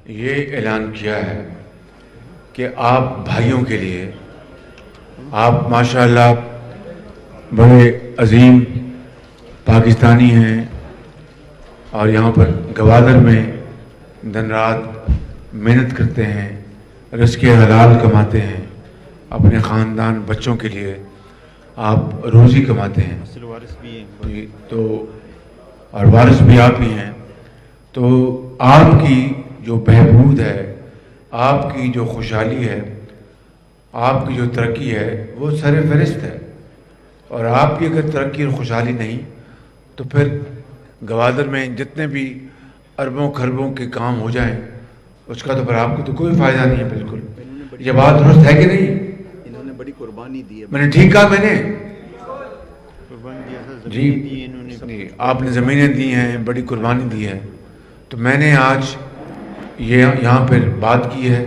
یہ اعلان کیا ہے کہ آپ بھائیوں کے لیے آپ ماشاءاللہ بڑے عظیم پاکستانی ہیں اور یہاں پر گوادر میں دن رات محنت کرتے ہیں، رزق حلال کماتے ہیں، اپنے خاندان بچوں کے لیے آپ روزی کماتے ہیں تو اور وارث بھی آپ ہی ہیں، تو آپ کی جو بہبود ہے، آپ کی جو خوشحالی ہے، آپ کی جو ترقی ہے وہ سر فہرست ہے، اور آپ کی اگر ترقی اور خوشحالی نہیں تو پھر گوادر میں جتنے بھی اربوں خربوں کے کام ہو جائیں اس کا تو پھر آپ کو تو کوئی فائدہ نہیں ہے۔ بالکل یہ بات درست ہے کہ نہیں؟ انہوں نے بڑی قربانی دی ہے۔ میں نے ٹھیک کہا؟ میں نے جی آپ نے زمینیں دی ہیں، بڑی قربانی دی ہے، تو میں نے آج یہاں پر بات کی ہے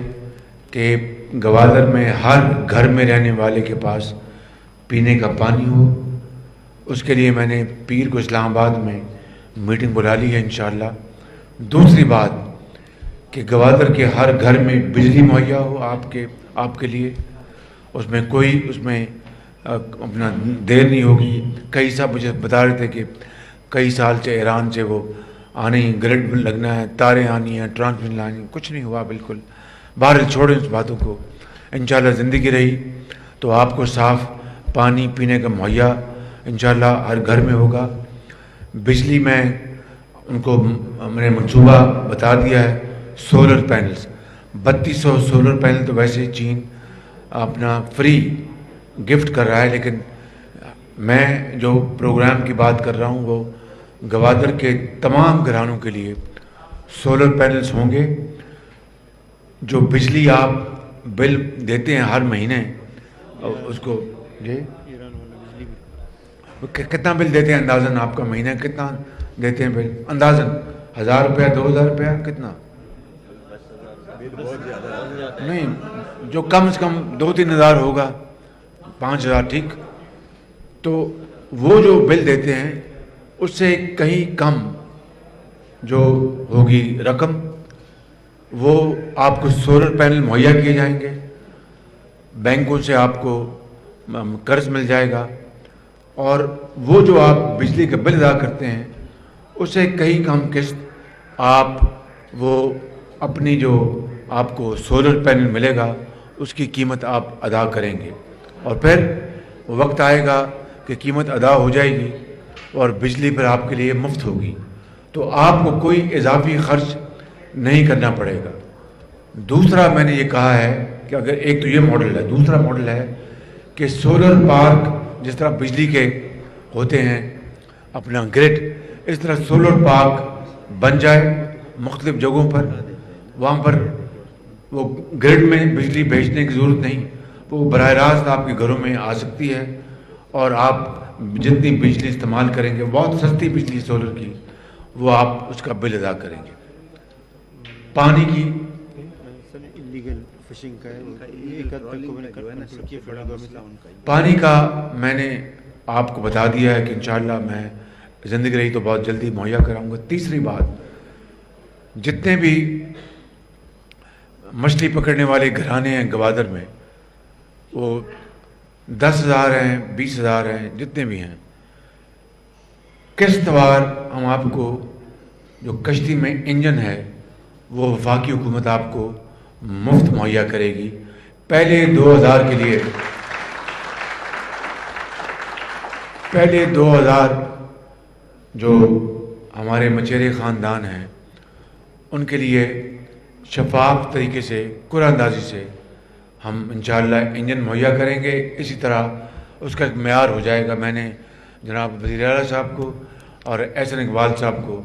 کہ گوادر میں ہر گھر میں رہنے والے کے پاس پینے کا پانی ہو۔ اس کے لیے میں نے پیر کو اسلام آباد میں میٹنگ بلا لی ہے انشاءاللہ۔ دوسری بات کہ گوادر کے ہر گھر میں بجلی مہیا ہو آپ کے لیے، اس میں کوئی اپنا دیر نہیں ہوگی۔ کئی صاحب مجھے بتا رہے تھے کہ کئی سال سے ایران سے وہ آنے ہی، گرڈ لگنا ہے، تاریں آنی ہیں، ٹرانسمیشن لانی، کچھ نہیں ہوا بالکل۔ بہرحال چھوڑیں اس باتوں کو، انشاءاللہ زندگی رہی تو آپ کو صاف پانی پینے کا مہیا انشاءاللہ ہر گھر میں ہوگا۔ بجلی میں ان کو میں نے منصوبہ بتا دیا ہے، سولر پینلز 3200 سولر پینل تو ویسے چین اپنا فری گفٹ کر رہا ہے، لیکن میں جو پروگرام کی بات کر رہا ہوں وہ گوادر کے تمام گھرانوں کے لیے سولر پینلز ہوں گے۔ جو بجلی آپ بل دیتے ہیں ہر مہینے، اس کو کتنا بل دیتے ہیں اندازاً؟ آپ کا مہینہ کتنا دیتے ہیں بل اندازاً؟ 1000 روپیہ، 2000 روپیہ، کتنا؟ نہیں، جو کم سے کم 2-3 ہزار ہوگا، 5000، ٹھیک؟ تو وہ جو بل دیتے ہیں اس سے کہیں کم جو ہوگی رقم، وہ آپ کو سولر پینل مہیا کیے جائیں گے، بینکوں سے آپ کو قرض مل جائے گا، اور وہ جو آپ بجلی کا بل ادا کرتے ہیں اس سے کہیں کم قسط آپ وہ اپنی جو آپ کو سولر پینل ملے گا اس کی قیمت آپ ادا کریں گے، اور پھر وقت آئے گا کہ قیمت ادا ہو جائے گی اور بجلی پر آپ کے لیے مفت ہوگی، تو آپ کو کوئی اضافی خرچ نہیں کرنا پڑے گا۔ دوسرا میں نے یہ کہا ہے کہ اگر ایک تو یہ ماڈل ہے، دوسرا ماڈل ہے کہ سولر پارک جس طرح بجلی کے ہوتے ہیں اپنا گرڈ، اس طرح سولر پارک بن جائے مختلف جگہوں پر، وہاں پر وہ گرڈ میں بجلی بھیجنے کی ضرورت نہیں، وہ براہ راست آپ کے گھروں میں آ سکتی ہے، اور آپ جتنی بجلی استعمال کریں گے، بہت سستی بجلی سولر کی، وہ آپ اس کا بل ادا کریں گے۔ پانی کی پانی کا میں نے آپ کو بتا دیا ہے کہ انشاءاللہ میں زندگی رہی تو بہت جلدی مہیا کراؤں گا۔ تیسری بات، جتنے بھی مچھلی پکڑنے والے گھرانے ہیں گوادر میں، وہ 10,000 ہیں، 20,000 ہیں، جتنے بھی ہیں، قسط وار ہم آپ کو جو کشتی میں انجن ہے وہ وفاقی حکومت آپ کو مفت مہیا کرے گی۔ پہلے 2000 جو ہمارے مچیرے خاندان ہیں ان کے لیے شفاف طریقے سے، قرعہ اندازی سے ہم انشاءاللہ انجن مہیا کریں گے۔ اسی طرح اس کا ایک معیار ہو جائے گا۔ میں نے جناب وزیر اعلیٰ صاحب کو اور احسن اقبال صاحب کو،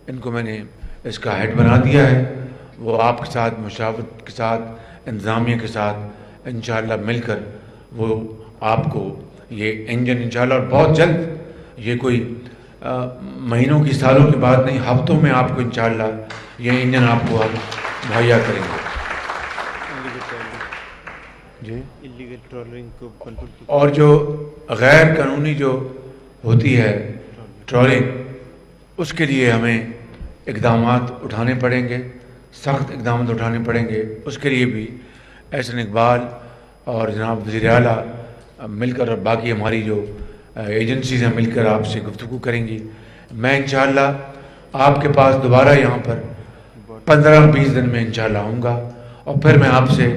ان کو میں نے اس کا ہیڈ بنا دیا ہے، وہ آپ کے ساتھ مشاورت کے ساتھ، انتظامیہ کے ساتھ انشاءاللہ مل کر وہ آپ کو یہ انجن انشاءاللہ، اور بہت جلد، یہ کوئی مہینوں کی، سالوں کی بات نہیں، ہفتوں میں آپ کو انشاءاللہ یہ انجن آپ کو ہم مہیا کریں گے۔ جی، اور جو غیر قانونی جو ہوتی ہے ٹرالنگ، اس کے لیے ہمیں اقدامات اٹھانے پڑیں گے۔ سخت اقدامات اٹھانے پڑیں گے، اس کے لیے بھی احسن اقبال اور جناب وزیر اعلیٰ مل کر اور باقی ہماری جو ایجنسیز ہیں مل کر آپ سے گفتگو کریں گی۔ میں انشاءاللہ آپ کے پاس دوبارہ یہاں پر 15-20 دن میں انشاءاللہ آؤں گا، اور پھر میں آپ سے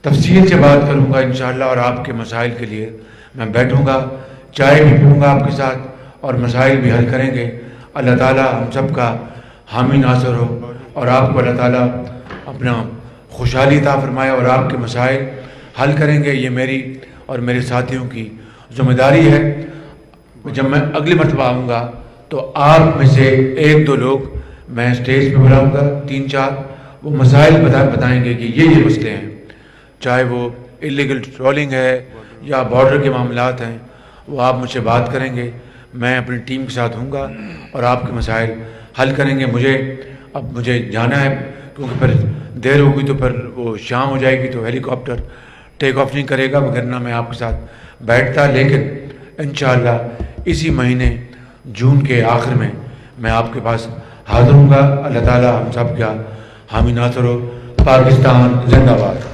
تفصیل سے بات کروں گا انشاءاللہ، اور آپ کے مسائل کے لیے میں بیٹھوں گا، چائے بھی پیوں گا آپ کے ساتھ، اور مسائل بھی حل کریں گے۔ اللہ تعالیٰ ہم سب کا حامی ناصر ہو، اور آپ کو اللہ تعالیٰ اپنا خوشحالی عطا فرمائے اور آپ کے مسائل حل کریں گے۔ یہ میری اور میرے ساتھیوں کی ذمہ داری ہے۔ جب میں اگلی مرتبہ آؤں گا تو آپ میں سے 1-2 لوگ میں اسٹیج پہ بلاؤں گا، 3-4، وہ مسائل بتائیں گے کہ یہ مسئلے ہیں، چاہے وہ اللیگل ٹرولنگ ہے یا بارڈر کے معاملات ہیں، وہ آپ مجھ سے بات کریں گے، میں اپنی ٹیم کے ساتھ ہوں گا اور آپ کے مسائل حل کریں گے۔ اب مجھے جانا ہے کیونکہ پھر دیر ہوگی تو پھر وہ شام ہو جائے گی تو ہیلی کاپٹر ٹیک آف نہیں کرے گا، وگرنہ میں آپ کے ساتھ بیٹھتا، لیکن انشاءاللہ اسی مہینے جون کے آخر میں آپ کے پاس حاضر ہوں گا۔ اللہ تعالیٰ ہم سب کا حامی ناصر ہو۔ پاکستان زندہ باد۔